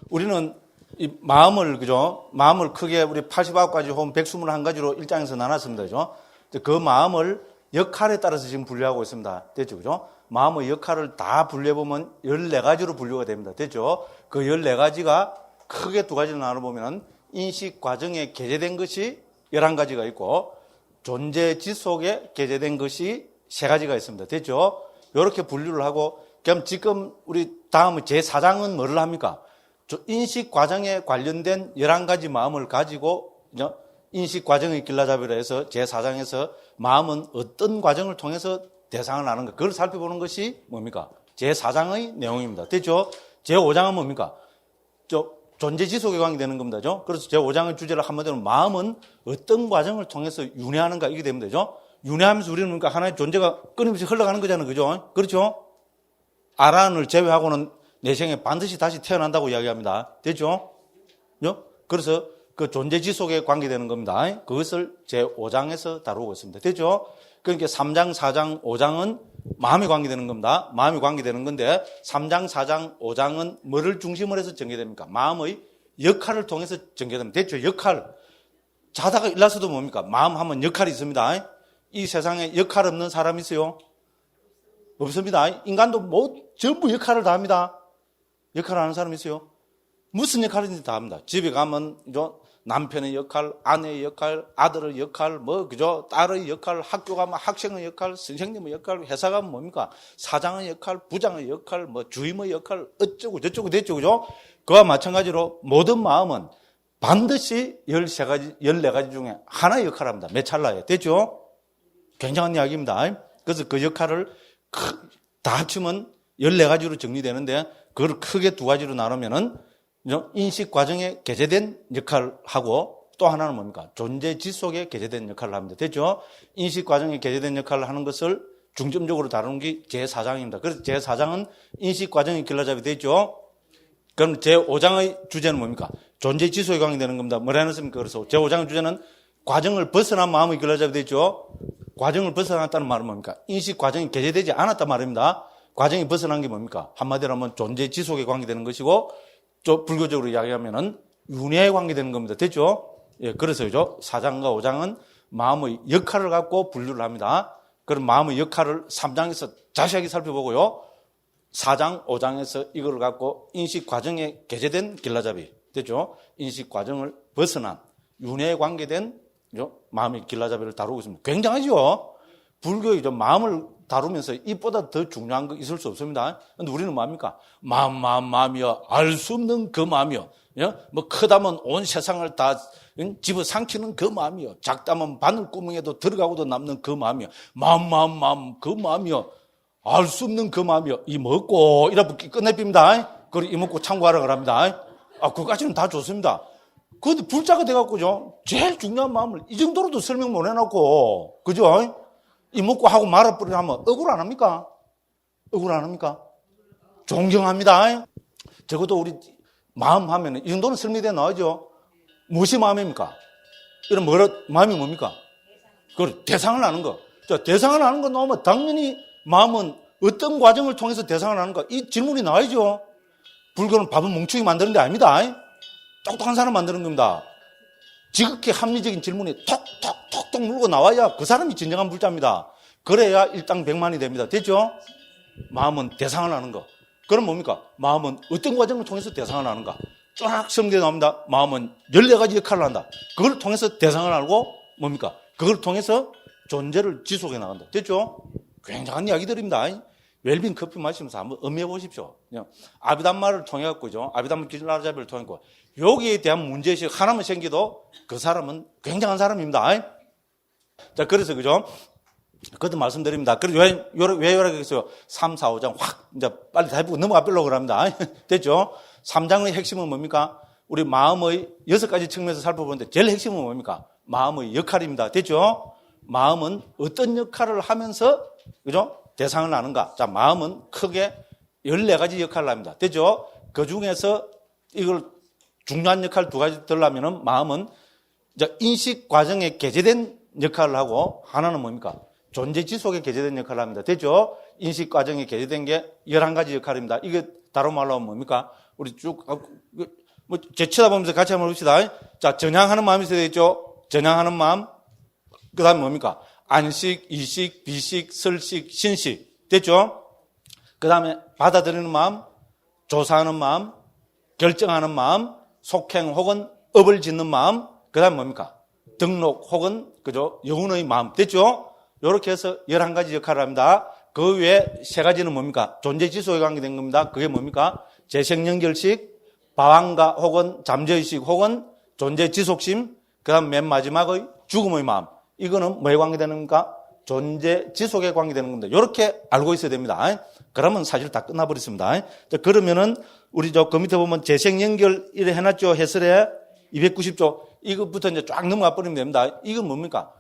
우리는 이 마음을, 그죠? 마음을 크게 우리 89가지 혹은 121가지로 일장에서 나눴습니다. 그죠? 그 마음을 역할에 따라서 지금 분류하고 있습니다. 됐죠? 그죠? 마음의 역할을 다 분류해보면 14가지로 분류가 됩니다. 됐죠? 그 14가지가 크게 두 가지로 나눠보면 인식 과정에 게재된 것이 11가지가 있고 존재 지속에 게재된 것이 3가지가 있습니다. 됐죠? 이렇게 분류를 하고, 그럼 지금 우리 다음 제4장은 뭐를 합니까? 인식 과정에 관련된 11가지 마음을 가지고 인식 과정의 길라잡이라 해서 제4장에서 마음은 어떤 과정을 통해서 대상을 하는가, 그걸 살펴보는 것이 뭡니까? 제4장의 내용입니다. 됐죠? 제5장은 뭡니까? 존재 지속에 관계되는 겁니다. 그래서 제5장의 주제를 한마디로 마음은 어떤 과정을 통해서 윤회하는가, 이게 되면 되죠? 윤회하면서 우리는 그러니까 하나의 존재가 끊임없이 흘러가는 거잖아요. 그죠? 그렇죠? 아란을 제외하고는 내 생에 반드시 다시 태어난다고 이야기합니다. 됐죠? 그래서 그 존재 지속에 관계되는 겁니다. 그것을 제5장에서 다루고 있습니다. 됐죠? 그러니까 3장, 4장, 5장은 마음에 관계되는 겁니다. 마음이 관계되는 건데 3장, 4장, 5장은 뭐를 중심으로 해서 전개됩니까? 마음의 역할을 통해서 전개됩니다. 됐죠? 역할. 자다가 일어나서도 뭡니까? 마음 하면 역할이 있습니다. 이 세상에 역할 없는 사람이 있어요? 없습니다. 인간도 전부 역할을 다 합니다. 역할을 하는 사람이 있어요? 무슨 역할인지 다 합니다. 집에 가면 남편의 역할, 아내의 역할, 아들의 역할, 그죠? 딸의 역할, 학교 가면 학생의 역할, 선생님의 역할, 회사 가면 뭡니까? 사장의 역할, 부장의 역할, 주임의 역할, 어쩌고 저쩌고 됐죠, 그죠? 그와 마찬가지로 모든 마음은 반드시 13가지, 14가지 중에 하나의 역할을 합니다. 매 찰나에. 됐죠? 굉장한 이야기입니다. 그래서 그 역할을 다 합치면 14가지로 정리되는데, 그걸 크게 두 가지로 나누면은 인식 과정에 게재된 역할을 하고, 또 하나는 뭡니까? 존재 지속에 게재된 역할을 합니다. 됐죠? 인식 과정에 게재된 역할을 하는 것을 중점적으로 다루는 게 제4장입니다. 그래서 제4장은 인식 과정의 길라잡이 됐죠? 그럼 제5장의 주제는 뭡니까? 존재 지속에 관계되는 겁니다. 뭐라 했습니까? 그래서 제5장의 주제는 과정을 벗어난 마음의 길라잡이 됐죠? 과정을 벗어났다는 말은 뭡니까? 인식 과정이 게재되지 않았단 말입니다. 과정이 벗어난 게 뭡니까? 한마디로 하면 존재 지속에 관계되는 것이고, 불교적으로 이야기하면은 윤회에 관계되는 겁니다. 됐죠? 예, 그래서죠. 4장과 5장은 마음의 역할을 갖고 분류를 합니다. 그럼 마음의 역할을 3장에서 자세하게 살펴보고요. 4장, 5장에서 이걸 갖고 인식 과정에 게재된 길라잡이. 됐죠? 인식 과정을 벗어난 윤회에 관계된 마음의 길라잡이를 다루고 있습니다. 굉장하죠? 불교의 마음을 다루면서 이보다 더 중요한 거 있을 수 없습니다. 근데 우리는 뭡니까? 마음이여, 알 수 없는 그 마음이여. 크다면 온 세상을 다 집어삼키는 그 마음이여. 작다면 바늘구멍에도 들어가고도 남는 그 마음이여. 마음, 그 마음이여. 알 수 없는 그 마음이여. 이 먹고, 이렇게 끝내빕니다. 그리고 이 먹고 참고하라 그럽니다. 그까지는 다 좋습니다. 그런데 불자가 돼갖고죠. 제일 중요한 마음을 이 정도로도 설명 못 해놓고, 그죠? 이 먹고 하고 말아버리면 하면 억울 안 합니까? 억울 안 합니까? 존경합니다. 적어도 우리 마음 하면 이 정도는 설명돼 나오죠. 무엇이 마음입니까? 이런 마음이 뭡니까? 그 대상을 아는 거. 대상을 아는 거 나오면 당연히 마음은 어떤 과정을 통해서 대상을 아는가? 이 질문이 나와야죠. 불교는 밥은 멍충이 만드는 게 아닙니다. 똑똑한 사람 만드는 겁니다. 지극히 합리적인 질문이 톡톡톡톡 물고 나와야 그 사람이 진정한 불자입니다. 그래야 일당백만이 됩니다. 됐죠? 마음은 대상을 아는 거. 그럼 뭡니까? 마음은 어떤 과정을 통해서 대상을 아는가? 쫙 설명되어 나옵니다. 마음은 14가지 역할을 한다. 그걸 통해서 대상을 알고 뭡니까? 그걸 통해서 존재를 지속해 나간다. 됐죠? 굉장한 이야기들입니다. 웰빙 커피 마시면서 한번 음미해 보십시오. 아비담마를 통해 갖고죠. 아비담마 길라잡이를 통해 갖고 여기에 대한 문제의식 하나만 생겨도 그 사람은 굉장한 사람입니다. 자, 그래서 그죠? 그것도 말씀드립니다. 그래서 왜 요렇게 했어요? 3, 4, 5장 확 이제 빨리 다 해보고 넘어가 보려고 합니다. 됐죠? 3장의 핵심은 뭡니까? 우리 마음의 6가지 측면에서 살펴보는데 제일 핵심은 뭡니까? 마음의 역할입니다. 됐죠? 마음은 어떤 역할을 하면서 그죠? 대상을 아는가? 자, 마음은 크게 14가지 역할을 합니다. 됐죠? 그 중에서 이걸 중요한 역할 2가지 들려면은 마음은 이제 인식 과정에 게재된 역할을 하고 하나는 뭡니까? 존재 지속에 게재된 역할을 합니다. 됐죠? 인식 과정에 게재된 게 11가지 역할입니다. 이게 다른 말로 하면 뭡니까? 우리 쭉, 제 쳐다보면서 같이 한번 봅시다. 자, 전향하는 마음이 있어야 되겠죠? 전향하는 마음. 그 다음에 뭡니까? 안식, 이식, 비식, 설식, 신식. 됐죠? 그 다음에 받아들이는 마음, 조사하는 마음, 결정하는 마음, 속행 혹은 업을 짓는 마음. 그 다음에 뭡니까? 등록 혹은, 그죠? 영혼의 마음. 됐죠? 요렇게 해서 11가지 역할을 합니다. 그 외에 3가지는 뭡니까? 존재 지속에 관계된 겁니다. 그게 뭡니까? 재생연결식, 방황가 혹은 잠재의식 혹은 존재 지속심, 그 다음 맨 마지막의 죽음의 마음. 이거는 뭐에 관계되는 겁니까? 존재 지속에 관계되는 겁니다. 이렇게 알고 있어야 됩니다. 그러면 사실 다 끝나버렸습니다. 자, 그러면은 우리 그 밑에 보면 재생연결 이래 해놨죠. 해설에 290조. 이것부터 이제 쫙 넘어가 버리면 됩니다. 이건 뭡니까?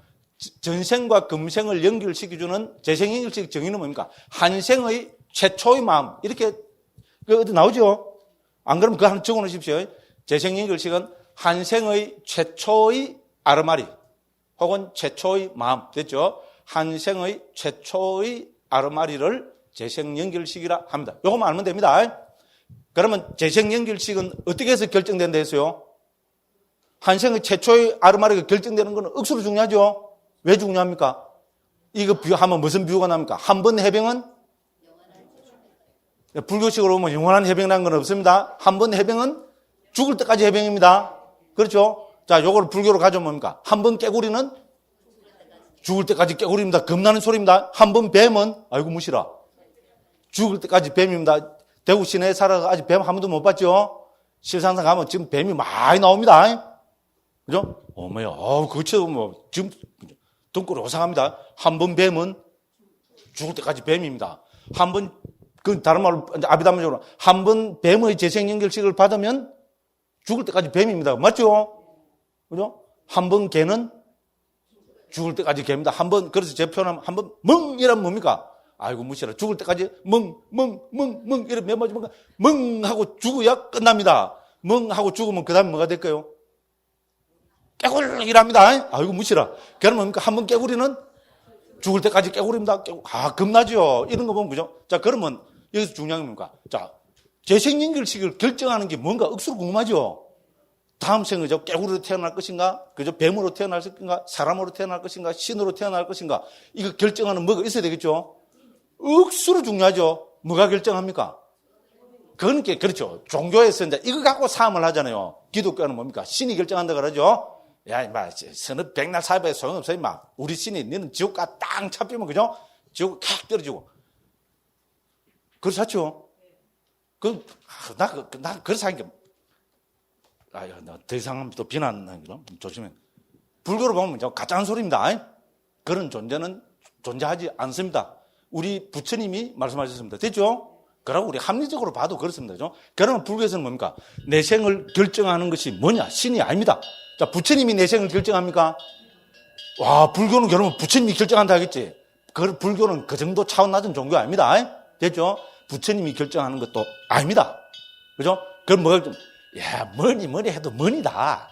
전생과 금생을 연결시켜주는 재생연결식 정의는 뭡니까? 한생의 최초의 마음. 이렇게 어디 나오죠? 안 그러면 그거 하나 적어 놓으십시오. 재생연결식은 한생의 최초의 아르마리 혹은 최초의 마음. 됐죠? 한생의 최초의 아르마리를 재생연결식이라 합니다. 요거만 알면 됩니다. 그러면 재생연결식은 어떻게 해서 결정된다 했어요? 한생의 최초의 아르마리가 결정되는 것은 억수로 중요하죠? 왜 중요합니까? 이거 비유하면 무슨 비유가 납니까? 한 번 해병은? 불교식으로 보면 영원한 해병이라는 건 없습니다. 한 번 해병은 죽을 때까지 해병입니다. 그렇죠? 자, 요걸 불교로 가져오면 뭡니까? 한 번 깨구리는 죽을 때까지 깨구리입니다. 겁나는 소리입니다. 한 번 뱀은, 아이고, 무시라. 죽을 때까지 뱀입니다. 대구 시내에 살아서 아직 뱀 한 번도 못 봤죠? 실상상 가면 지금 뱀이 많이 나옵니다. 그죠? 어머야, 그것도 뭐, 지금, 등골이 오상합니다. 한 번 뱀은 죽을 때까지 뱀입니다. 한 번, 그 다른 말로, 아비담적으로, 한 번 뱀의 재생연결식을 받으면 죽을 때까지 뱀입니다. 맞죠? 그죠? 한 번 개는 죽을 때까지 개입니다. 한 번, 그래서 제 표현하면 한 번 멍이라면 뭡니까? 아이고, 무시라. 죽을 때까지 멍, 이러면 몇 마디 멍 하고 죽어야 끝납니다. 멍 하고 죽으면 그 다음에 뭐가 될까요? 깨구리랍니다. 아이고, 무시라. 그러면 뭡니까? 한 번 깨구리는 죽을 때까지 깨구리입니다. 겁나죠? 이런 거 보면, 그죠? 자, 그러면 여기서 중요한 게 뭡니까? 자, 재생연결식을 결정하는 게 뭔가 억수로 궁금하죠? 다음 생에 저 깨구리로 태어날 것인가? 그죠? 뱀으로 태어날 것인가? 사람으로 태어날 것인가? 신으로 태어날 것인가? 이거 결정하는 뭐가 있어야 되겠죠? 억수로 중요하죠? 뭐가 결정합니까? 그러니까, 그렇죠. 종교에서 이제 이거 갖고 싸움을 하잖아요. 기독교는 뭡니까? 신이 결정한다 그러죠? 야, 임마, 서너 백날 사업에 소용없어, 임마. 우리 신이, 너는 지옥가 땅 잡히면, 그죠? 지옥 칵 떨어지고. 그렇죠? 나, 그래서 하니까, 나 더 이상 하면 또 비난하는 거 조심해. 불교로 보면 가짜한 소리입니다. 그런 존재는 존재하지 않습니다. 우리 부처님이 말씀하셨습니다. 됐죠? 그러고 우리 합리적으로 봐도 그렇습니다. 그죠? 그러면 불교에서는 뭡니까? 내 생을 결정하는 것이 뭐냐? 신이 아닙니다. 자, 부처님이 내 생을 결정합니까? 와, 불교는 그러면 부처님이 결정한다 하겠지. 불교는 그 정도 차원 낮은 종교 아닙니다. 됐죠? 부처님이 결정하는 것도 아닙니다. 그죠? 그럼 뭐가 좀, 야, 뭐니 해도 뭐니다.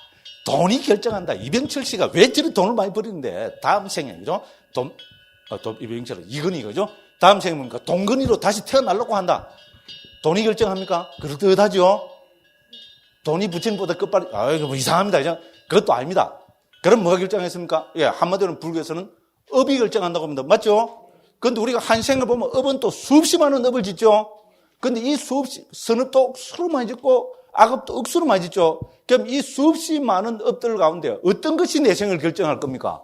돈이 결정한다. 이병철 씨가 왜 저리 돈을 많이 버리는데, 다음 생에, 그죠? 이병철, 이건희, 그죠? 다음 생에 뭡니까? 동건이로 다시 태어나려고 한다. 돈이 결정합니까? 그렇듯하죠? 돈이 부처님보다 끝발이, 이거 뭐 이상합니다. 그죠? 그것도 아닙니다. 그럼 뭐가 결정했습니까? 예, 한마디로는 불교에서는 업이 결정한다고 합니다. 맞죠? 그런데 우리가 한 생을 보면 업은 또 수없이 많은 업을 짓죠? 그런데 이 수없이, 선업도 억수로 많이 짓고, 악업도 억수로 많이 짓죠? 그럼 이 수없이 많은 업들 가운데 어떤 것이 내 생을 결정할 겁니까?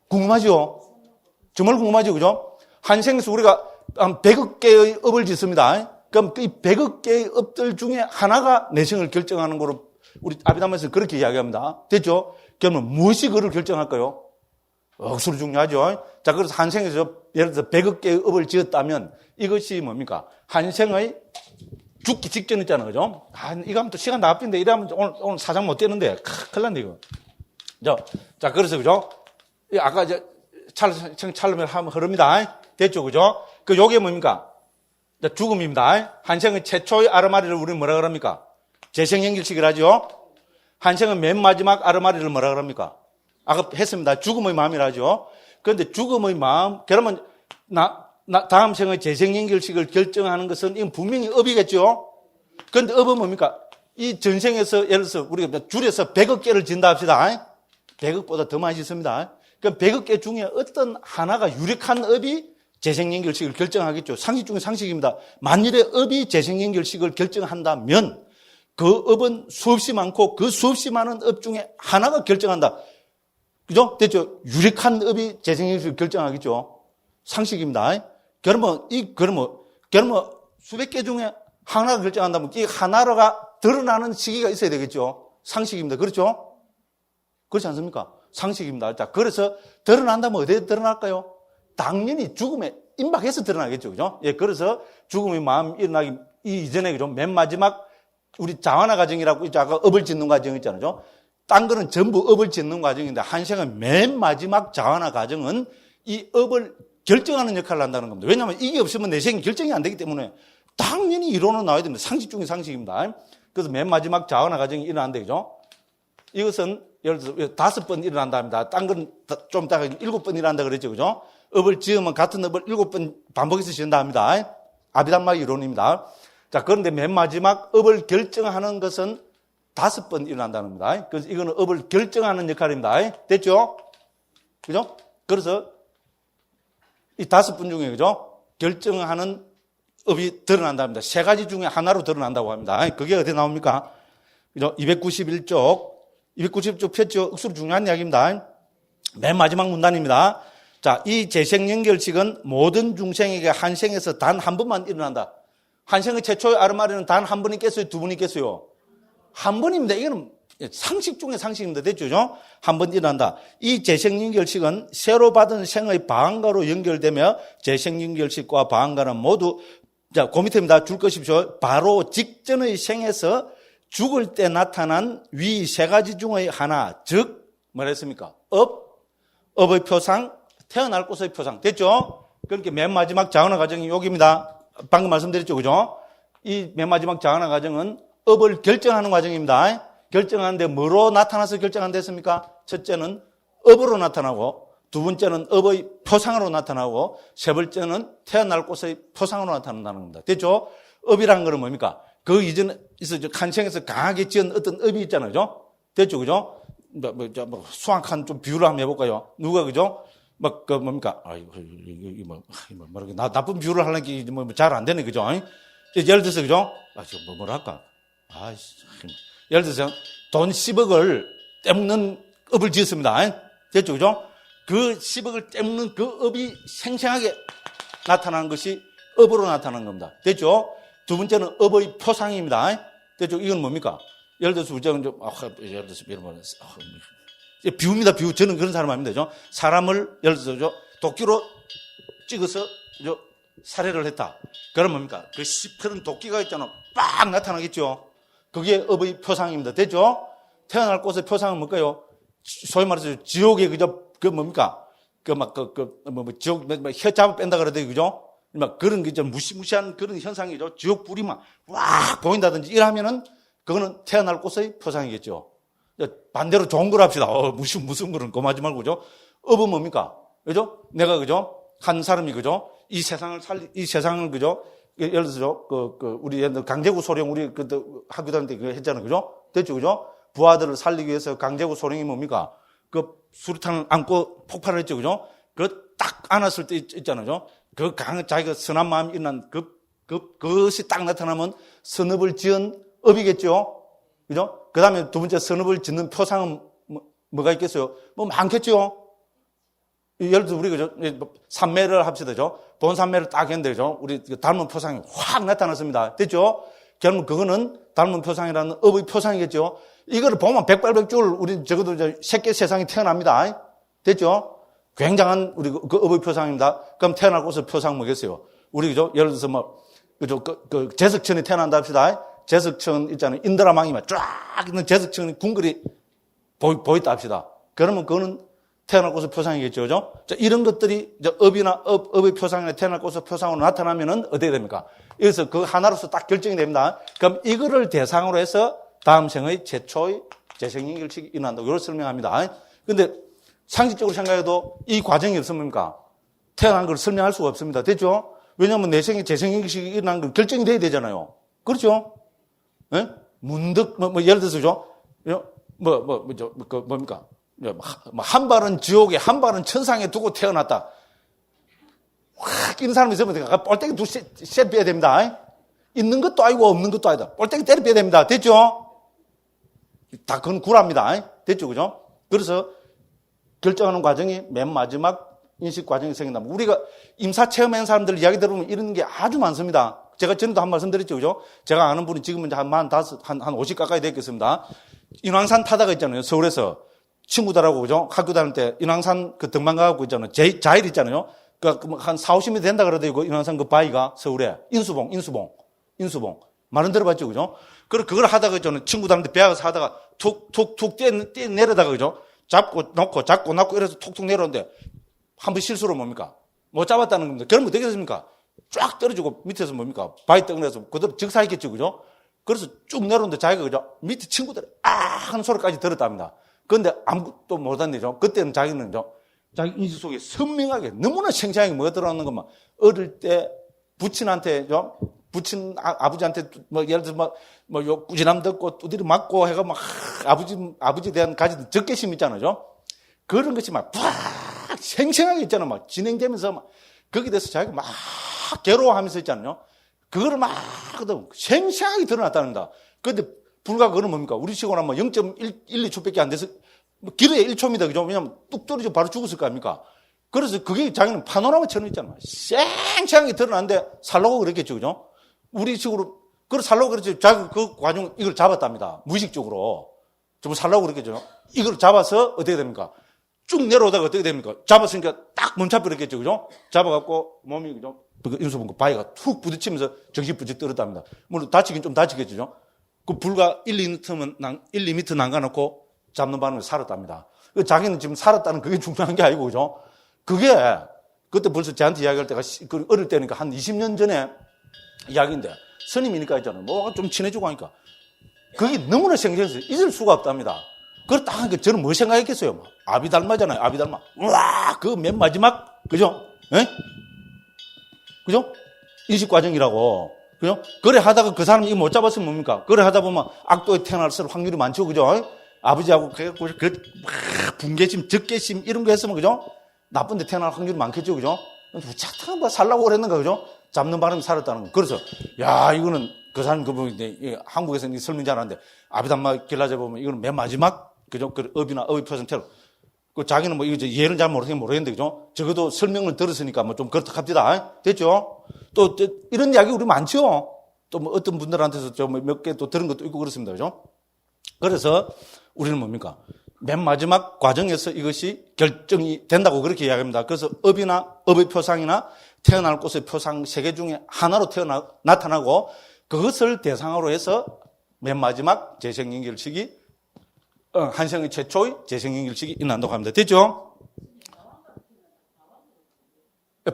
궁금하죠? 정말 궁금하죠? 그죠? 한 생에서 우리가 한 100억 개의 업을 짓습니다. 그럼 이 100억 개의 업들 중에 하나가 내 생을 결정하는 거로 우리 아비담에서 그렇게 이야기합니다. 됐죠? 그러면 무엇이 그를 결정할까요? 억수로 중요하죠. 자, 그래서 한 생에서 예를 들어서 100억 개의 업을 지었다면 이것이 뭡니까? 한 생의 죽기 직전 있잖아요. 그죠? 이거 하면 또 시간 다 앞인데 이러면 오늘 사장 못 되는데 큰일 났네, 이거. 자, 그래서, 그죠? 아까 이제 찰르면 하면 흐릅니다. 됐죠? 그죠? 요게 뭡니까? 죽음입니다. 한생의 최초의 아르마리를 우리는 뭐라 그럽니까? 재생연결식이라 하죠? 한생의 맨 마지막 아르마리를 뭐라 그럽니까? 아까 했습니다. 죽음의 마음이라 하죠? 그런데 죽음의 마음, 그러면 다음 생의 재생연결식을 결정하는 것은 이건 분명히 업이겠죠. 그런데 업은 뭡니까? 이 전생에서 예를 들어서 우리가 줄여서 100억 개를 진다 합시다. 100억보다 더 많이 짓습니다. 그럼 100억 개 중에 어떤 하나가 유력한 업이 재생연결식을 결정하겠죠. 상식 중에 상식입니다. 만일에 업이 재생연결식을 결정한다면 그 업은 수없이 많고 그 수없이 많은 업 중에 하나가 결정한다. 그죠? 됐죠? 유력한 업이 재생연결식을 결정하겠죠. 상식입니다. 그러면 수백 개 중에 하나가 결정한다면 이 하나가 드러나는 시기가 있어야 되겠죠. 상식입니다. 그렇죠? 그렇지 않습니까? 상식입니다. 자, 그래서 드러난다면 어디에 드러날까요? 당연히 죽음에 임박해서 드러나겠죠. 그죠? 예, 그래서 죽음의 마음 일어나기 이전에, 그죠? 맨 마지막 우리 자완화 과정이라고 있죠. 아까 업을 짓는 과정 있잖아요. 딴 거는 전부 업을 짓는 과정인데 한생은 맨 마지막 자완화 과정은 이 업을 결정하는 역할을 한다는 겁니다. 왜냐하면 이게 없으면 내 생이 결정이 안 되기 때문에 당연히 이론은 나와야 됩니다. 상식 중에 상식입니다. 그래서 맨 마지막 자완화 과정이 일어난다, 그죠? 이것은 예를 들어서 5번 일어난다 합니다. 딴 건 좀 이따가 7번 일어난다 그랬죠, 그죠? 업을 지으면 같은 업을 7번 반복해서 지은다 합니다. 아비담마 이론입니다. 자, 그런데 맨 마지막 업을 결정하는 것은 5번 일어난다는 겁니다. 그래서 이거는 업을 결정하는 역할입니다. 됐죠? 그죠? 그래서 이 5번 중에, 그죠? 결정하는 업이 드러난답니다. 3가지 중에 하나로 드러난다고 합니다. 그게 어디 나옵니까? 그죠? 291쪽 폈죠? 억수로 중요한 이야기입니다. 맨 마지막 문단입니다. 자, 이 재생연결식은 모든 중생에게 한 생에서 단 한 번만 일어난다. 한 생의 최초의 아르마리는 단 한 번 있겠어요? 두 번 있겠어요? 한 번입니다. 이거는 상식 중에 상식입니다. 됐죠? 한 번 일어난다. 이 재생연결식은 새로 받은 생의 방한가로 연결되며 재생연결식과 방한가는 모두, 자, 그 밑에입니다. 줄 것이십시오. 바로 직전의 생에서 죽을 때 나타난 위 3가지 중의 하나, 즉 뭐라 했습니까? 업의 표상, 태어날 곳의 표상. 됐죠? 그러니까 맨 마지막 자원화 과정이 여기입니다. 방금 말씀드렸죠, 그죠? 이 맨 마지막 자원화 과정은 업을 결정하는 과정입니다. 결정하는데 뭐로 나타나서 결정한댔습니까? 첫째는 업으로 나타나고, 두 번째는 업의 표상으로 나타나고, 세 번째는 태어날 곳의 표상으로 나타난다는 겁니다. 됐죠? 업이라는 것은 뭡니까? 그 이전에 한생에서 강하게 지은 어떤 업이 있잖아요. 그죠? 됐죠? 그죠? 수학한 좀 비유를 한번 해볼까요? 누가, 그죠? 뭡니까? 나쁜 비유를 하려는 게 잘 안 되네. 그죠? 예를 들어서, 그죠? 뭐랄까? 예를 들어서 돈 10억을 떼먹는 업을 지었습니다. 됐죠? 그죠? 그 10억을 떼먹는 그 업이 생생하게 나타나는 것이 업으로 나타나는 겁니다. 됐죠? 두 번째는 업의 표상입니다. 됐죠? 이건 뭡니까? 예를 들어서 예를 들어서 비유입니다. 비유. 저는 그런 사람 아닙니다. 그죠? 사람을 예를 들어서 도끼로 찍어서 살해를 했다. 그럼 뭡니까? 그 시퍼런 도끼가 있잖아. 빡 나타나겠죠? 그게 업의 표상입니다. 됐죠? 태어날 곳의 표상은 뭘까요? 소위 말해서 지옥에 뭡니까? 지옥, 혀 잡아 뺀다 그러더니, 그죠? 그런 게 좀 무시무시한 그런 현상이죠. 지옥 불이 막 보인다든지 이러면은 그거는 태어날 곳의 표상이겠죠. 반대로 좋은 걸 합시다. 무슨 거는 고마지 말고, 그죠? 업은 뭡니까? 그죠? 내가, 그죠? 한 사람이, 그죠? 이 세상을, 그죠? 예를 들어서, 우리 강제구 소령, 우리 학교 다닐 때 그거 했잖아요. 그죠? 됐죠? 그죠? 부하들을 살리기 위해서 강제구 소령이 뭡니까? 수류탄을 안고 폭발을 했죠. 그죠? 딱 안았을 때 있잖아요. 자기가 선한 마음이 일어난 그것이 딱 나타나면 선업을 지은 업이겠죠? 그죠? 그 다음에 두 번째 선업을 짓는 표상은 뭐가 있겠어요? 많겠죠? 예를 들어서 우리, 그죠? 산매를 합시다, 그죠? 본산매를 딱 했는데, 그죠? 우리 닮은 표상이 확 나타났습니다. 됐죠? 결국 그거는 닮은 표상이라는 업의 표상이겠죠? 이거를 보면 백발백중 우리 적어도 새끼 세상이 태어납니다. 됐죠? 굉장한 우리 그 업의 표상입니다. 그럼 태어날 곳의 표상 뭐겠어요? 우리, 그죠? 예를 들어서 그죠? 제석천이 태어난다 합시다. 제석천 있잖아요. 인드라망이 쫙 있는 제석천이 궁궐이 보였다 합시다. 그러면 그거는 태어날 곳의 표상이겠죠. 그죠? 자, 이런 것들이 업의 표상이나 태어날 곳의 표상으로 나타나면은 어떻게 됩니까? 여기서 그 하나로서 딱 결정이 됩니다. 그럼 이거를 대상으로 해서 다음 생의 최초의 재생연결식이 일어난다. 이걸 설명합니다. 근데 상식적으로 생각해도 이 과정이 없으면 뭡니까? 태어난 걸 설명할 수가 없습니다. 됐죠? 왜냐하면 내 생에 재생잉글식이 일어난 건 결정이 돼야 되잖아요. 그렇죠? 예? 문득, 예를 들어서, 그죠? 뭡니까? 한 발은 지옥에, 한 발은 천상에 두고 태어났다. 확 끼는 사람이 있으면 뻘땡이 셋 빼야 됩니다. 있는 것도 아니고 없는 것도 아니다. 뻘땡이 때려 빼야 됩니다. 됐죠? 다 그건 구랍니다. 됐죠? 그죠? 그래서 결정하는 과정이 맨 마지막 인식 과정이 생긴다. 우리가 임사 체험한 사람들 이야기 들어보면 이런 게 아주 많습니다. 제가 전에도 한 말씀 드렸죠. 그죠? 제가 아는 분이 지금은 한 50 가까이 됐겠습니다. 인왕산 타다가 있잖아요. 서울에서 친구들하고, 그죠? 학교 다닐 때 인왕산 그 등반 가고 있잖아요. 자일 있잖아요. 그러니까 한 40, 50m 된다 그러더니 인왕산 그 바위가 서울에 인수봉. 말은 들어봤죠. 그죠? 그걸 하다가 저는 친구들한테 배워서 하다가 툭툭툭 뛰어 내려다가, 그죠? 잡고 놓고 이래서 툭툭 내려오는데 한 번 실수로 뭡니까? 못 잡았다는 겁니다. 그러면 되겠습니까? 쫙 떨어지고 밑에서 뭡니까? 바위 덩어리에서 그대로 즉사했겠죠. 그죠? 그래서 쭉 내려오는데 자기가, 그죠? 밑에 친구들이 하는 소리까지 들었답니다. 그런데 아무것도 못한대죠. 그때는 자기는, 그죠? 자기 인식 속에 선명하게 너무나 생생하게 뭐가 들어가는 것만 어릴 때 부친한테, 부친 아버지한테 예를 들어서 요 꾸지람 듣고 두드려 맞고 해가 아버지에 대한 가진 적개심 있잖아요. 그런 것이 막 생생하게 있잖아요. 막 진행되면서 막 거기에 대해서 자기가 막 괴로워하면서 있잖아요. 그거를 막 생생하게 드러났답니다. 그런데 불과 그거는 뭡니까? 우리 시골 하면 0.12초밖에 안 돼서 길어야 1초입니다. 그죠? 왜냐면 뚝 떨어지고 바로 죽었을 거 아닙니까? 그래서 그게 자기는 파노라마처럼 있잖아요. 생생하게 드러났는데 살려고 그랬겠죠. 그죠? 우리 식으로, 그걸 살려고 그랬죠. 자기 그 과정, 이걸 잡았답니다. 무의식적으로. 좀 살려고 그랬겠죠. 이걸 잡아서 어떻게 됩니까? 쭉 내려오다가 어떻게 됩니까? 잡았으니까 딱 멈춰버렸겠죠. 그죠? 잡아갖고 몸이, 그죠? 인수봉 그 바위가 툭 부딪히면서 정신 부딪 떨었답니다. 물론 다치긴 좀 다치겠죠. 그 불과 1~2m 남가놓고 잡는 바람에 살았답니다. 자기는 지금 살았다는 그게 중요한 게 아니고, 그죠? 그게, 그때 벌써 저한테 이야기할 때가 어릴 때니까 한 20년 전에 이야기인데, 스님이니까 있잖아요. 뭐가 좀 친해지고 하니까. 그게 너무나 생생해서 잊을 수가 없답니다. 그걸 딱 하니까 저는 뭐 생각했겠어요? 아비달마잖아요. 아비달마. 우와! 그 맨 마지막, 그죠? 예? 그죠? 인식 과정이라고. 그죠? 그래 하다가 그 사람이 이거 못 잡았으면 뭡니까? 그래 하다 보면 악도에 태어날 확률이 많죠. 그죠? 아버지하고 막 분개심, 적개심 이런 거 했으면, 그죠? 나쁜 데 태어날 확률이 많겠죠. 그죠? 착탁한 거 살라고 그랬는가, 그죠? 잡는 바람에 살았다는 거. 그래서, 야, 이거는 그 사람 그분이 한국에서는 설명 잘하는데, 아비담마 길라자 보면 이거는 맨 마지막, 그죠? 그 업이 퍼센트로. 그 자기는 이거 예를 잘 모르겠는데, 그죠? 적어도 설명을 들었으니까 좀 그렇다 합디다. 됐죠? 또, 이런 이야기 우리 많죠? 또 어떤 분들한테서 몇 개 또 들은 것도 있고 그렇습니다. 그죠? 그래서 우리는 뭡니까? 맨 마지막 과정에서 이것이 결정이 된다고 그렇게 이야기합니다. 그래서 업의 표상이나 태어날 곳의 표상 세 개 중에 하나로 나타나고 그것을 대상으로 해서 맨 마지막 재생연결식이 한생의 최초의 재생연결식이 일어난다고 합니다. 됐죠?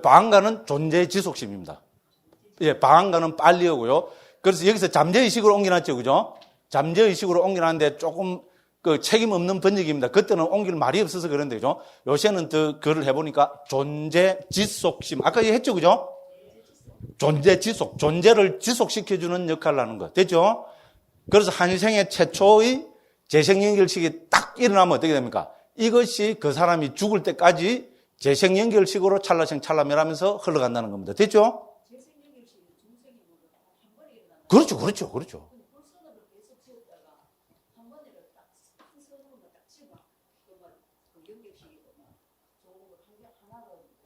방한가는 존재 지속심입니다. 예, 방한가는 빨리 오고요. 그래서 여기서 잠재의식으로 옮겨놨죠. 그죠? 잠재의식으로 옮겨놨는데 조금 그 책임 없는 번역입니다. 그때는 옮길 말이 없어서 그런데, 그죠? 요새는 더 글을 해보니까 존재 지속심. 아까 했죠. 그죠? 존재 지속. 존재를 지속시켜주는 역할을 하는 것. 됐죠? 그래서 한생의 최초의 재생연결식이 딱 일어나면 어떻게 됩니까? 이것이 그 사람이 죽을 때까지 재생연결식으로 찰나생 찰나멸하면서 흘러간다는 겁니다. 됐죠? 그렇죠.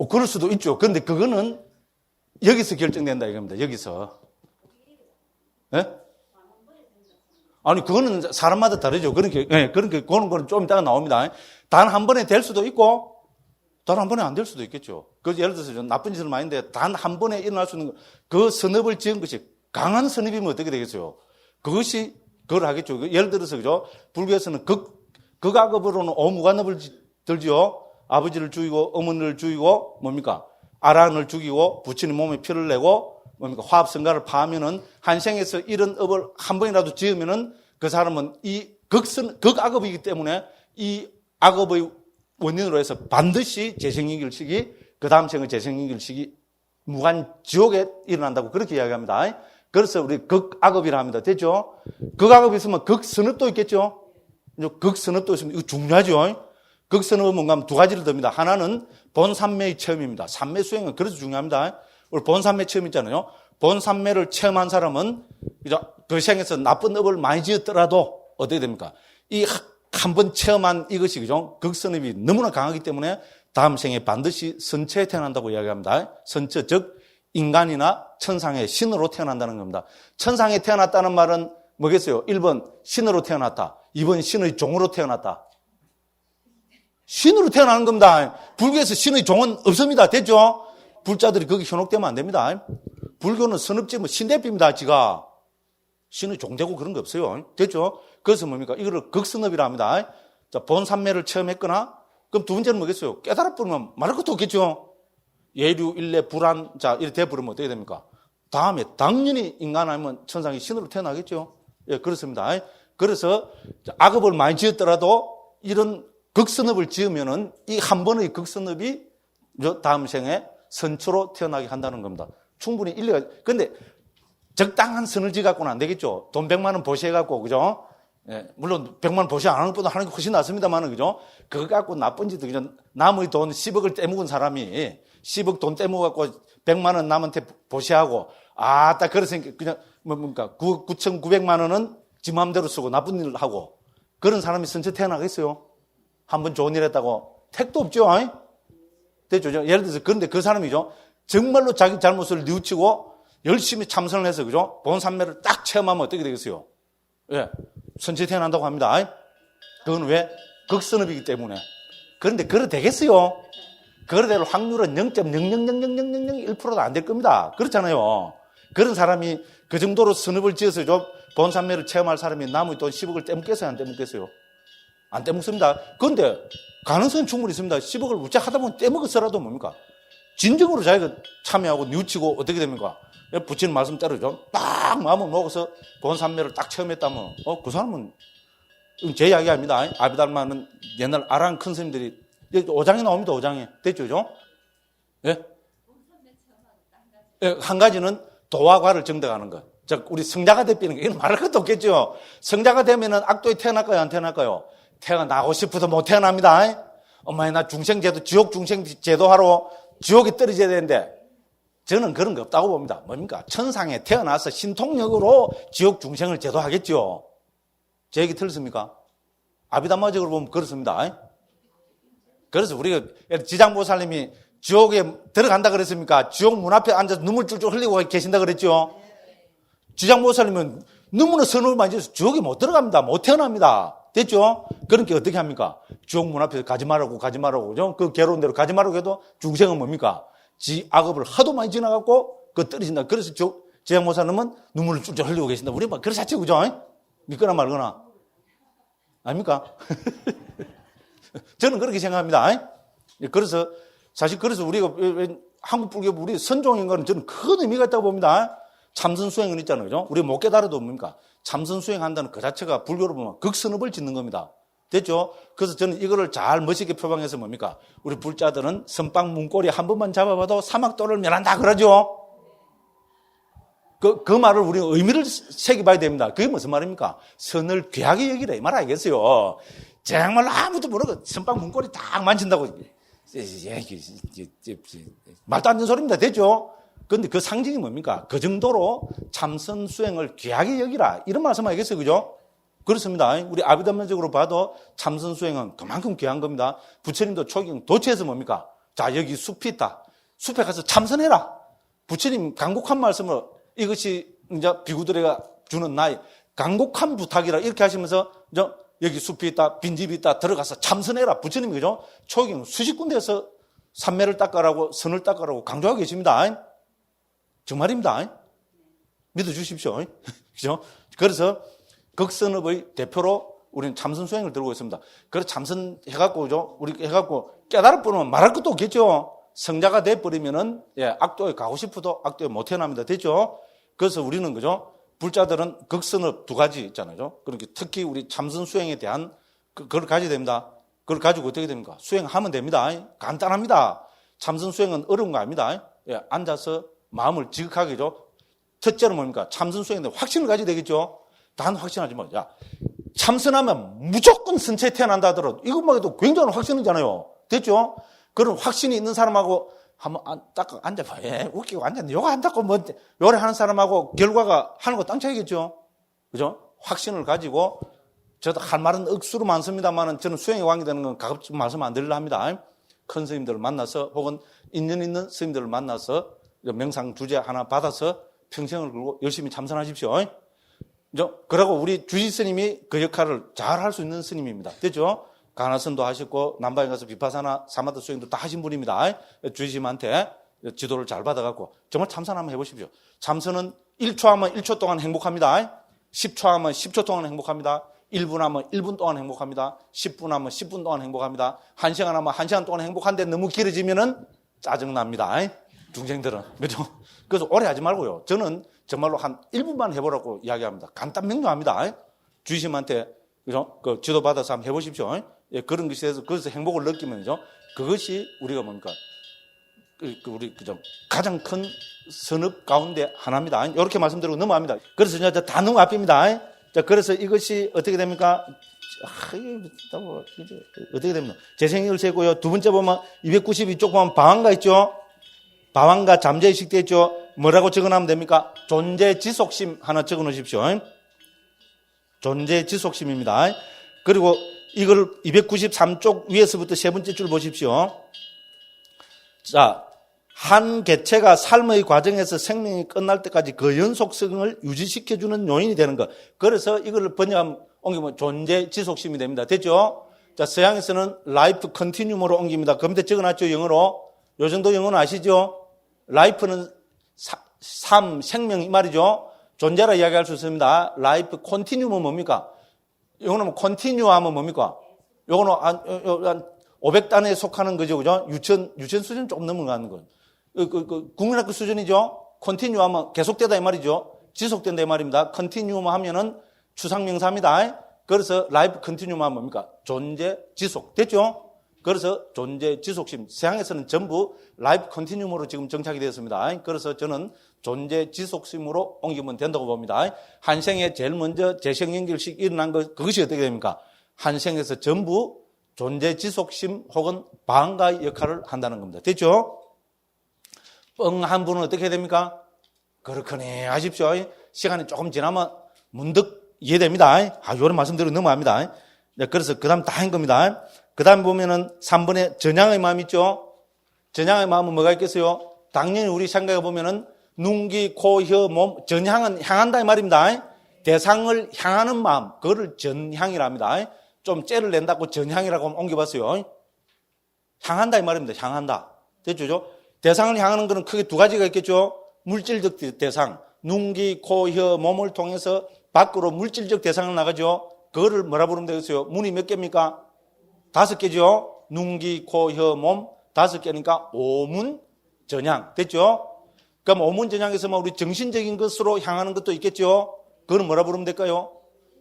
그럴 수도 있죠. 그런데 그거는 여기서 결정된다 이겁니다. 여기서. 예? 아니, 그거는 사람마다 다르죠. 그거는 좀 이따가 나옵니다. 단 한 번에 될 수도 있고, 단 한 번에 안 될 수도 있겠죠. 그 예를 들어서 나쁜 짓을 많이 했는데 단 한 번에 일어날 수 있는 그 선업을 지은 것이 강한 선업이면 어떻게 되겠어요? 그걸 하겠죠. 예를 들어서, 그죠? 불교에서는 극악업으로는 오무관업을 들지요. 아버지를 죽이고, 어머니를 죽이고, 뭡니까? 아란을 죽이고, 부친의 몸에 피를 내고, 뭡니까? 화합성가를 파하면은, 한생에서 이런 업을 한 번이라도 지으면은, 그 사람은 이 극악업이기 때문에 이 악업의 원인으로 해서 반드시 재생연결식이 그 다음 생의 재생일식이 무한 지옥에 일어난다고 그렇게 이야기합니다. 그래서 우리 극악업이라 합니다. 됐죠? 극악업이 있으면 극선업도 있겠죠? 극선업도 있으면 이거 중요하죠? 극선업은 뭔가 하면 두 가지를 듭니다. 하나는 본삼매의 체험입니다. 삼매 수행은 그래서 중요합니다. 우리 본삼매 체험 있잖아요. 본삼매를 체험한 사람은 그 생에서 나쁜 업을 많이 지었더라도 어떻게 됩니까? 이 한 번 체험한 이것이 그죠? 극선업이 너무나 강하기 때문에 다음 생에 반드시 선체에 태어난다고 이야기합니다. 선체, 즉 인간이나 천상의 신으로 태어난다는 겁니다. 천상에 태어났다는 말은 뭐겠어요? 1번 신으로 태어났다. 2번 신의 종으로 태어났다. 신으로 태어나는 겁니다. 불교에서 신의 종은 없습니다. 됐죠? 불자들이 거기 현혹되면 안 됩니다. 불교는 선업지 신대비입니다. 지가. 신의 종되고 그런 거 없어요. 됐죠? 그래서 뭡니까? 이거를 극선업이라 합니다. 자, 본삼매를 체험했거나 그럼 두 번째는 뭐겠어요? 깨달아 버리면 말할 것도 없겠죠? 예류, 일례, 불안, 자, 이렇게 돼버리면 어떻게 됩니까? 다음에 당연히 인간 아니면 천상의 신으로 태어나겠죠? 예, 그렇습니다. 그래서 악업을 많이 지었더라도 이런 극선업을 지으면은 이 한 번의 극선업이 다음 생에 선처로 태어나게 한다는 겁니다. 충분히 일리가, 근데 적당한 선을 지갖고는 안 되겠죠? 돈 100만 원 보시해갖고, 그죠? 예, 물론 100만 원 보시 안 하는 것보다 하는 게 훨씬 낫습니다만은, 그죠? 그거 갖고 나쁜 짓도, 그죠? 남의 돈 10억을 떼먹은 사람이 10억 돈 떼먹어갖고 100만 원 남한테 보시하고, 딱 그래서 그냥, 뭡니까? 9,900만 원은 지 마음대로 쓰고 나쁜 일을 하고, 그런 사람이 선처 태어나겠어요? 한번 좋은 일 했다고? 택도 없죠? 됐죠? 예를 들어서, 그런데 그 사람이죠? 정말로 자기 잘못을 뉘우치고 열심히 참선을 해서, 그죠? 본삼매를 딱 체험하면 어떻게 되겠어요? 예. 선체 태어난다고 합니다. 그건 왜? 극선업이기 때문에. 그런데 그래 되겠어요? 그래 될 확률은 0.0000001%도 안 될 겁니다. 그렇잖아요. 그런 사람이 그 정도로 선업을 지어서 본삼매를 체험할 사람이 남의 돈 10억을 떼먹겠어요? 안 떼먹겠어요? 안 떼먹습니다. 그런데 가능성은 충분히 있습니다. 10억을 우짝 하다 보면 떼먹었어라도 뭡니까? 진정으로 자기가 참여하고 뉘우치고 어떻게 됩니까? 부처님 말씀 따르죠. 딱 마음을 먹어서 본삼매를 딱 체험했다면, 그 사람은, 제 이야기 아닙니다. 아비달마는 옛날 아랑 큰 스님들이, 5장에 나옵니다, 5장에. 됐죠, 그죠? 예? 예, 한 가지는 도화과를 정득하는 것. 즉, 우리 성자가 되는 거, 이건 말할 것도 없겠죠. 성자가 되면은 악도에 태어날까요, 안 태어날까요? 태어나고 싶어도 못 태어납니다. 엄마야, 나 중생제도, 지옥 중생제도 하러 지옥에 떨어져야 되는데, 저는 그런 거 없다고 봅니다. 뭡니까? 천상에 태어나서 신통력으로 지옥 중생을 제도하겠죠. 제 얘기 틀렸습니까? 아비담마적으로 보면 그렇습니다. 그래서 우리가 지장보살님이 지옥에 들어간다 그랬습니까? 지옥 문 앞에 앉아서 눈물 쫄쫄 흘리고 계신다 그랬죠. 지장보살님은 너무나 선을 많이 지어서 지옥에 못 들어갑니다. 못 태어납니다. 됐죠? 그러니까 어떻게 합니까? 지옥 문 앞에서 가지 말라고, 그죠? 그 괴로운 대로 가지 말라고 해도 중생은 뭡니까? 지 악업을 하도 많이 지나갖고 그 떨어진다. 그래서 지장보살님은 눈물을 쫄쫄 흘리고 계신다. 우리 막 그렇지, 그죠? 믿거나 말거나. 아닙니까? 저는 그렇게 생각합니다. 그래서 사실 그래서 우리가 한국 불교 우리 선종인 거는 저는 큰 의미가 있다고 봅니다. 참선 수행은 있잖아요, 그죠? 우리 못 깨달아도 뭡니까? 참선 수행한다는 그 자체가 불교로 보면 극선업을 짓는 겁니다. 됐죠? 그래서 저는 이거를 잘 멋있게 표방해서 뭡니까? 우리 불자들은 선빵 문고리 한 번만 잡아봐도 사막도를 멸한다 그러죠? 그 말을 우리 의미를 새겨봐야 됩니다. 그게 무슨 말입니까? 선을 귀하게 여기라 이 말 알겠어요? 정말로 아무도 모르고 선빵 문고리 딱 만진다고 말도 안 되는 소리입니다. 됐죠? 그런데 그 상징이 뭡니까? 그 정도로 참선 수행을 귀하게 여기라 이런 말씀 알겠어요? 그죠? 그렇습니다. 우리 아비담론적으로 봐도 참선 수행은 그만큼 귀한 겁니다. 부처님도 초경 도처에서 뭡니까? 자, 여기 숲이 있다. 숲에 가서 참선해라. 부처님 간곡한 말씀을 이것이 이제 비구들에게 주는 나의 간곡한 부탁이라 이렇게 하시면서 여기 숲이 있다, 빈집이 있다, 들어가서 참선해라. 부처님이 그죠? 초경 수십 군데에서 삼매를 닦아라고 선을 닦아라고 강조하고 계십니다. 정말입니다. 믿어주십시오. 그죠? 그래서 극선업의 대표로 우리는 참선 수행을 들고 있습니다. 그래서 참선해갖고, 우리 해갖고 깨달을 뿐이면 말할 것도 없겠죠. 성자가 돼버리면은, 악도에 가고 싶어도 악도에 못 태어납니다. 됐죠? 그래서 우리는, 그죠? 불자들은 극선업 두 가지 있잖아요. 그러니까 특히 우리 참선 수행에 대한 그걸 가져야 됩니다. 그걸 가지고 어떻게 됩니까? 수행하면 됩니다. 간단합니다. 참선 수행은 어려운 거 아닙니다. 예, 앉아서 마음을 지극하게죠. 첫째는 뭡니까? 참선 수행인데 확신을 가지게 되겠죠. 단 확신하지 마. 야, 참선하면 무조건 선체 태어난다 하더라도 이것만 해도 굉장한 확신이잖아요. 됐죠? 그런 확신이 있는 사람하고 한번 딱 앉아봐. 예, 웃기고 앉았는데 요거 한다고 뭐 요래 하는 사람하고 결과가 하는 거 땅 차이겠죠. 그죠? 확신을 가지고 저도 할 말은 억수로 많습니다만 저는 수행에 관계되는 건 가급적 말씀 안 드리려 합니다. 큰 스님들을 만나서 혹은 인연 있는 스님들을 만나서 명상 주제 하나 받아서 평생을 걸고 열심히 참선하십시오. 그러고 우리 주지 스님이 그 역할을 잘 할 수 있는 스님입니다. 됐죠? 가나선도 하셨고 남방에 가서 비파사나 사마드 수행도 다 하신 분입니다. 주지스님한테 지도를 잘 받아갖고 정말 참선 한번 해보십시오. 참선은 1초 하면 1초 동안 행복합니다. 10초 하면 10초 동안 행복합니다. 1분 하면 1분 동안 행복합니다. 10분 하면 10분 동안 행복합니다. 1시간 하면 1시간 동안 행복한데 너무 길어지면은 짜증납니다. 중생들은. 그렇죠? 그래서 오래 하지 말고요. 저는 정말로 한 1분만 해보라고 이야기합니다. 간단 명료합니다. 주심한테 그죠? 그 지도받아서 한번 해보십시오. 예, 그런 것에 대해서 거기서 행복을 느끼면요. 그것이 우리가 뭡니까? 우리 그죠? 가장 큰 선업 가운데 하나입니다. 이렇게 말씀드리고 넘어갑니다. 그래서 이제 다 너무 앞입니다. 자, 그래서 이것이 어떻게 됩니까? 어떻게 됩니까? 재생을 세고요. 두 번째 보면 292쪽 보면 방황가 있죠? 방황가 잠재의식 돼 있죠? 뭐라고 적어놓으면 됩니까? 존재 지속심 하나 적어 놓으십시오. 존재 지속심입니다. 그리고 이걸 293쪽 위에서부터 세 번째 줄 보십시오. 자, 한 개체가 삶의 과정에서 생명이 끝날 때까지 그 연속성을 유지시켜주는 요인이 되는 것. 그래서 이걸 번역하면 옮기면 존재 지속심이 됩니다. 됐죠? 자, 서양에서는 라이프 컨티뉴머로 옮깁니다. 그런데 적어놨죠, 영어로. 요 정도 영어는 아시죠? 라이프는 삶, 생명 이 말이죠. 존재라 이야기할 수 있습니다. 라이프 컨티뉴면 뭡니까? 요거는 컨티뉴 하면 뭡니까? 요거는 한 500단에 속하는 거죠. 그죠? 유치원 수준 조금 넘어가는 거. 국민학교 수준이죠. 컨티뉴 하면 계속되다 이 말이죠. 지속된다 이 말입니다. 컨티뉴 하면은 추상명사입니다. 그래서 라이프 컨티뉴 하면 뭡니까? 존재, 지속. 됐죠? 그래서 존재, 지속심. 서양에서는 전부 라이프 컨티뉴으로 지금 정착이 되었습니다. 그래서 저는 존재, 지속심으로 옮기면 된다고 봅니다. 한 생에 제일 먼저 재생 연결식 일어난 것, 그것이 어떻게 됩니까? 한 생에서 전부 존재, 지속심 혹은 방가 역할을 한다는 겁니다. 됐죠? 뻥한 분은 어떻게 됩니까? 그렇거니 하십시오. 시간이 조금 지나면 문득 이해됩니다. 이런 말씀대로 넘어갑니다. 그래서 그 다음 다 한 겁니다. 그 다음 보면은 3번에 전향의 마음 있죠? 전향의 마음은 뭐가 있겠어요? 당연히 우리 생각해 보면은 눈, 귀, 코, 혀, 몸, 전향은 향한다 이 말입니다. 대상을 향하는 마음, 그거를 전향이라 합니다. 좀 째를 낸다고 전향이라고 옮겨봤어요. 향한다 이 말입니다. 향한다. 됐죠? 대상을 향하는 것은 크게 두 가지가 있겠죠? 물질적 대상, 눈, 귀, 코, 혀, 몸을 통해서 밖으로 물질적 대상을 나가죠? 그거를 뭐라 부르면 되겠어요? 문이 몇 개입니까? 5개죠? 눈, 귀, 코, 혀, 몸 5개니까 오문, 전향. 됐죠? 그럼 오문, 전향에서 우리 정신적인 것으로 향하는 것도 있겠죠? 그거는 뭐라 부르면 될까요?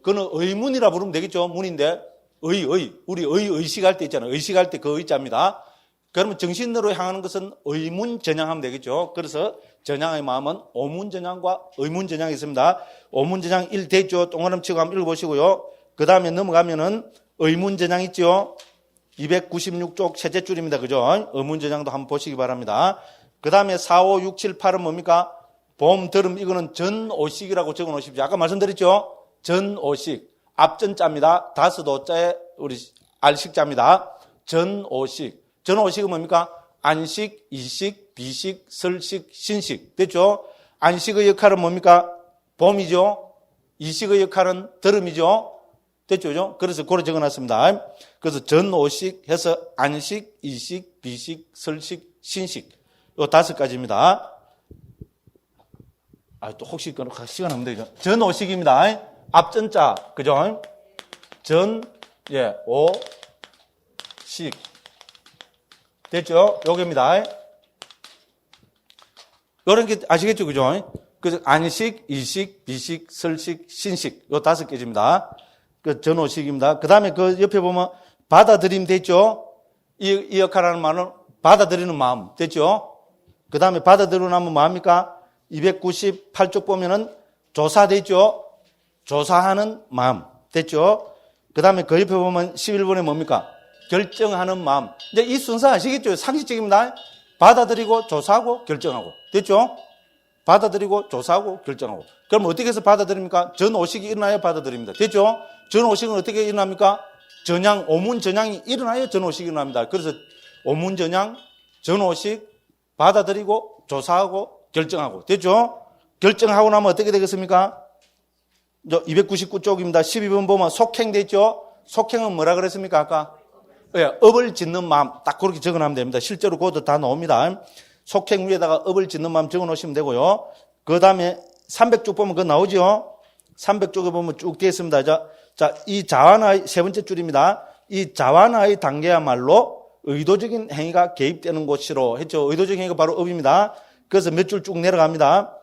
그거는 의문이라 부르면 되겠죠? 문인데. 우리 의식할 때 있잖아요. 의식할 때 그 의자입니다. 그러면 정신으로 향하는 것은 의문, 전향하면 되겠죠? 그래서 전향의 마음은 오문, 전향과 의문, 전향이 있습니다. 오문, 전향 1 됐죠? 동그라미 치고 한번 읽어보시고요. 그 다음에 넘어가면은 의문, 전향 있죠? 296쪽 셋째 줄입니다. 그죠? 의문, 전향도 한번 보시기 바랍니다. 그 다음에 4, 5, 6, 7, 8은 뭡니까? 봄, 들음, 이거는 전오식이라고 적어 놓으십시오. 아까 말씀드렸죠? 전오식. 앞전자입니다. 다섯 오자에 우리 알식자입니다. 전오식. 전오식은 뭡니까? 안식, 이식, 비식, 설식, 신식. 됐죠? 안식의 역할은 뭡니까? 봄이죠? 이식의 역할은 들음이죠? 됐죠? 그래서 고래 적어놨습니다. 그래서 전오식 해서 안식, 이식, 비식, 설식, 신식. 요 5가지입니다. 또 혹시 시간 없면 되죠? 전오식입니다. 앞전자, 그죠? 오식. 됐죠? 요겁니다. 요런 게 아시겠죠? 그죠? 그래서 안식, 이식, 비식, 설식, 신식. 요 5개입니다. 그 전오식입니다. 그 다음에 그 옆에 보면 받아들임 됐죠? 이 역할하는 말은 받아들이는 마음. 됐죠? 그 다음에 받아들이고 나면 뭐합니까? 298쪽 보면은 조사됐죠? 조사하는 마음. 됐죠? 그 다음에 그 옆에 보면 11번에 뭡니까? 결정하는 마음. 이제 이 순서 아시겠죠? 상식적입니다. 받아들이고 조사하고 결정하고. 됐죠? 받아들이고 조사하고 결정하고. 그럼 어떻게 해서 받아들입니까? 전오식이 일어나야 받아들입니다. 됐죠? 전오식은 어떻게 일어납니까? 전향, 오문 전향이 일어나야 전오식이 일어납니다. 그래서 오문 전향, 전오식, 받아들이고 조사하고 결정하고. 됐죠? 결정하고 나면 어떻게 되겠습니까? 299쪽입니다. 12번 보면 속행 됐죠? 속행은 뭐라 그랬습니까? 아까? 예, 업을 짓는 마음. 딱 그렇게 적어놓으면 됩니다. 실제로 그것도 다 나옵니다. 속행 위에다가 업을 짓는 마음 적어 놓으시면 되고요. 그 다음에 300쪽 보면 그거 나오죠? 300쪽에 보면 쭉 되어 있습니다. 자, 이 자완의 세 번째 줄입니다. 이 자완의 단계야말로 의도적인 행위가 개입되는 곳이로 했죠. 의도적인 행위가 바로 업입니다. 그래서 몇 줄 쭉 내려갑니다.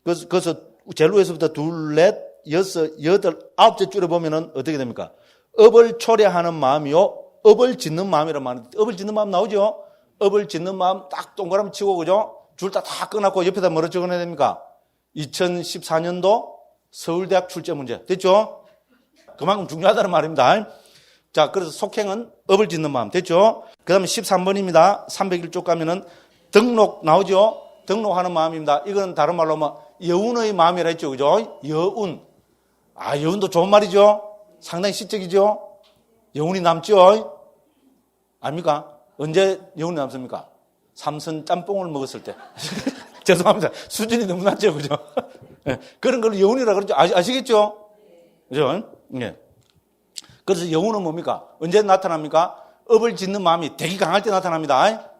그래서 제일 위에서부터 둘, 넷, 여섯, 여덟, 아홉째 줄에 보면은 어떻게 됩니까? 업을 초래하는 마음이요. 업을 짓는 마음이란 말입니다. 업을 짓는 마음 나오죠? 업을 짓는 마음 딱 동그라미 치고, 그죠? 줄 다 끊어놓고 옆에다 뭐로 적어내야 됩니까? 2014년도 서울대학 출제 문제. 됐죠? 그만큼 중요하다는 말입니다. 자, 그래서 속행은 업을 짓는 마음. 됐죠? 그 다음에 13번입니다. 301쪽 가면은 등록 나오죠? 등록하는 마음입니다. 이건 다른 말로 하면 여운의 마음이라 했죠. 그죠? 여운. 아, 여운도 좋은 말이죠? 상당히 시적이죠? 여운이 남죠? 아닙니까? 언제 여운이 남습니까? 삼선 짬뽕을 먹었을 때. 죄송합니다. 수준이 너무 낮죠, 그죠? 네. 그런 걸 여운이라 그러죠. 아시겠죠? 그죠? 네. 그래서 여운은 뭡니까? 언제 나타납니까? 업을 짓는 마음이 되게 강할 때 나타납니다.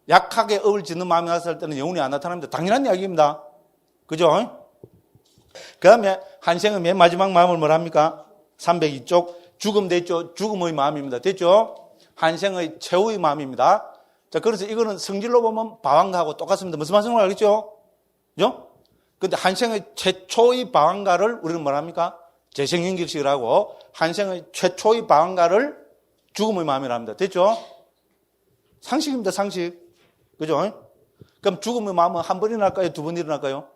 약하게 업을 짓는 마음이 나타날 때는 여운이 안 나타납니다. 당연한 이야기입니다. 그죠? 그 다음에 한생의 맨 마지막 마음을 뭐라 합니까? 302쪽. 죽음 됐죠? 죽음의 마음입니다. 됐죠? 한생의 최후의 마음입니다. 자, 그래서 이거는 성질로 보면 방황가하고 똑같습니다. 무슨 말씀을 알겠죠? 그죠? 근데 한생의 최초의 방황가를 우리는 뭐라 합니까? 재생연결식을 하고, 한생의 최초의 방황가를 죽음의 마음이라 합니다. 됐죠? 상식입니다, 상식. 그죠? 그럼 죽음의 마음은 한 번 일어날까요? 두 번 일어날까요?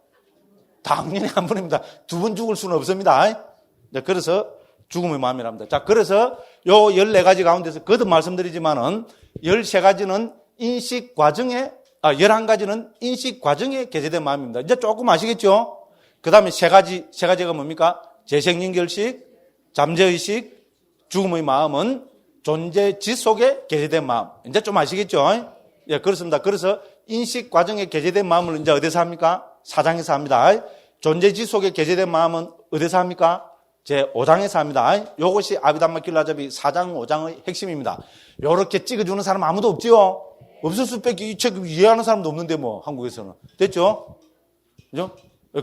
당연히 한 번입니다. 두 번 죽을 수는 없습니다. 네, 그래서 죽음의 마음이랍니다. 자, 그래서 요 14가지 가운데서 거듭 말씀드리지만은 13가지는 인식 과정에, 11가지는 인식 과정에 게재된 마음입니다. 이제 조금 아시겠죠? 그 다음에 세 가지가 뭡니까? 재생연결식, 잠재의식, 죽음의 마음은 존재 지속에 게재된 마음. 이제 좀 아시겠죠? 예, 그렇습니다. 그래서 인식 과정에 게재된 마음을 이제 어디서 합니까? 4장에서 합니다. 존재 지속에 게재된 마음은 어디서 합니까? 제 5장에서 합니다. 이것이 아비담마 길라잡이 4장 5장의 핵심입니다. 요렇게 찍어주는 사람 아무도 없지요? 없을 수밖에 이 책 이해하는 사람도 없는데 뭐 한국에서는. 됐죠? 그죠?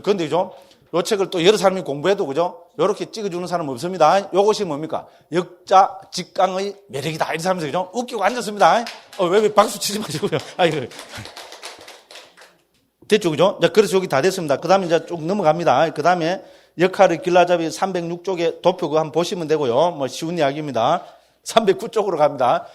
그런데 그죠? 요 책을 또 여러 사람이 공부해도 그죠? 요렇게 찍어주는 사람 없습니다. 요것이 뭡니까? 역자 직강의 매력이다. 이런 사람들 그죠? 웃기고 앉았습니다. 왜 박수 치지 마시고요. 아이고. 됐죠, 그죠? 자, 그래서 여기 다 됐습니다. 그 다음에 이제 쭉 넘어갑니다. 그 다음에 역할의 길라잡이 306쪽에 도표 그거 한번 보시면 되고요. 뭐 쉬운 이야기입니다. 309쪽으로 갑니다.